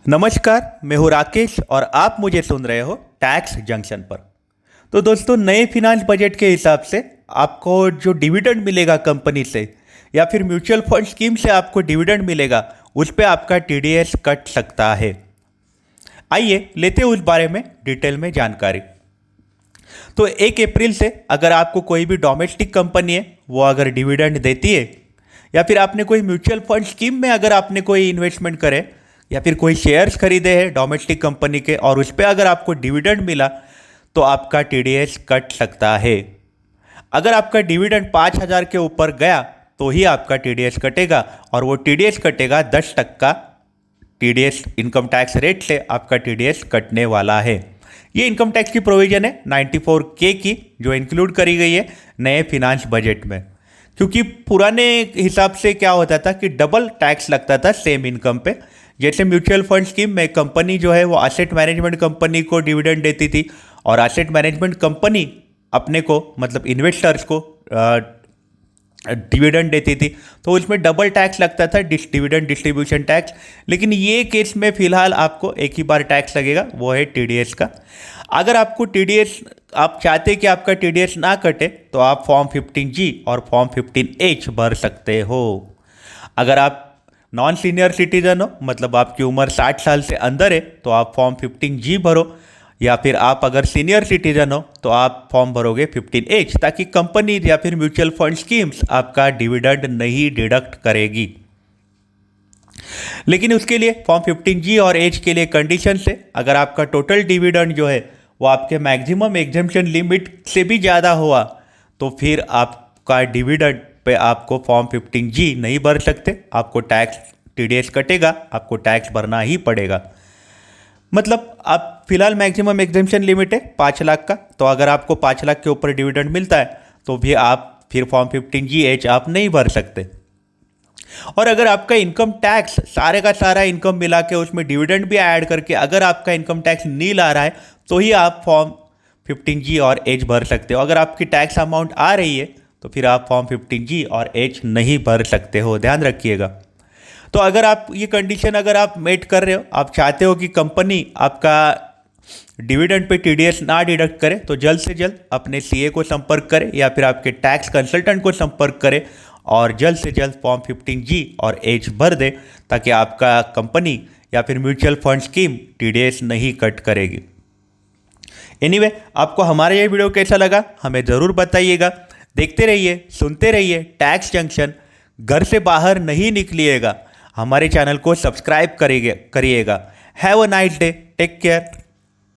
नमस्कार, मैं हूँ राकेश और आप मुझे सुन रहे हो टैक्स जंक्शन पर। तो दोस्तों, नए फिनांस बजट के हिसाब से आपको जो डिविडेंड मिलेगा कंपनी से या फिर म्यूचुअल फंड स्कीम से आपको डिविडेंड मिलेगा, उस पे आपका टीडीएस कट सकता है। आइए लेते हैं उस बारे में डिटेल में जानकारी। तो 1 अप्रैल से अगर आपको कोई भी डोमेस्टिक कंपनी है वो अगर डिविडेंड देती है, या फिर आपने कोई म्यूचुअल फंड स्कीम में अगर आपने कोई इन्वेस्टमेंट करे या फिर कोई शेयर्स खरीदे हैं डोमेस्टिक कंपनी के और उस पर अगर आपको डिविडेंड मिला, तो आपका टीडीएस कट सकता है। अगर आपका डिविडेंड 5,000 के ऊपर गया तो ही आपका टीडीएस कटेगा, और वो टीडीएस कटेगा 10% टीडीएस इनकम टैक्स रेट से आपका टीडीएस कटने वाला है। ये इनकम टैक्स की प्रोविजन है 94K की, जो इंक्लूड करी गई है नए फिनांस बजट में। क्योंकि पुराने हिसाब से क्या होता था कि डबल टैक्स लगता था सेम इनकम पे। जैसे म्यूचुअल फंड स्कीम में कंपनी जो है वो एसेट मैनेजमेंट कंपनी को डिविडेंड देती थी, और एसेट मैनेजमेंट कंपनी अपने को मतलब इन्वेस्टर्स को डिविडेंड देती थी, तो उसमें डबल टैक्स लगता था, डिविडेंड डिस्ट्रीब्यूशन टैक्स। लेकिन ये केस में फिलहाल आपको एक ही बार टैक्स लगेगा, वो है टीडीएस का। अगर आपको टीडीएस आप चाहते कि आपका टीडीएस ना कटे, तो आप फॉर्म 15G और फॉर्म 15H भर सकते हो। अगर आप नॉन सीनियर सिटीजन हो, मतलब आपकी उम्र 60 साल से अंदर है, तो आप फॉर्म 15G भरो, या फिर आप अगर सीनियर सिटीजन हो तो आप फॉर्म भरोगे 15H, ताकि कंपनी या फिर म्यूचुअल फंड स्कीम्स आपका डिविडेंड नहीं डिडक्ट करेगी। लेकिन उसके लिए फॉर्म 15G और H के लिए कंडीशन है, अगर आपका टोटल डिविडेंड जो है वो आपके मैक्सिमम एग्जेम्पशन लिमिट से भी ज़्यादा हुआ, तो फिर आपका डिविडेंड पे आपको फॉर्म 15G नहीं भर सकते, आपको टैक्स टीडीएस कटेगा, आपको टैक्स भरना ही पड़ेगा। मतलब आप फिलहाल मैक्सिमम एग्जेम्पशन लिमिट है 5 लाख का, तो अगर आपको 5 लाख के ऊपर डिविडेंड मिलता है तो भी आप फिर फॉर्म 15G/H आप नहीं भर सकते। और अगर आपका इनकम टैक्स सारे का सारा इनकम मिला के उसमें डिविडेंड भी ऐड करके अगर आपका इनकम टैक्स नील आ रहा है, तो ही आप फॉर्म 15G और H भर सकते हो। अगर आपकी टैक्स अमाउंट आ रही है तो फिर आप फॉर्म 15G और H नहीं भर सकते हो, ध्यान रखिएगा। तो अगर आप ये कंडीशन अगर आप मेट कर रहे हो, आप चाहते हो कि कंपनी आपका डिविडेंड पे टीडीएस ना डिडक्ट करे, तो जल्द से जल्द अपने सीए को संपर्क करें या फिर आपके टैक्स कंसल्टेंट को संपर्क करें और जल्द से जल्द फॉर्म 15G और H भर दे, ताकि आपका कंपनी या फिर म्यूचुअल फंड स्कीम टीडीएस नहीं कट करेगी। एनीवे, आपको हमारा ये वीडियो कैसा लगा हमें ज़रूर बताइएगा। देखते रहिए, सुनते रहिए टैक्स जंक्शन। घर से बाहर नहीं निकलिएगा, हमारे चैनल को सब्सक्राइब करिएगा। Have a nice day, take care.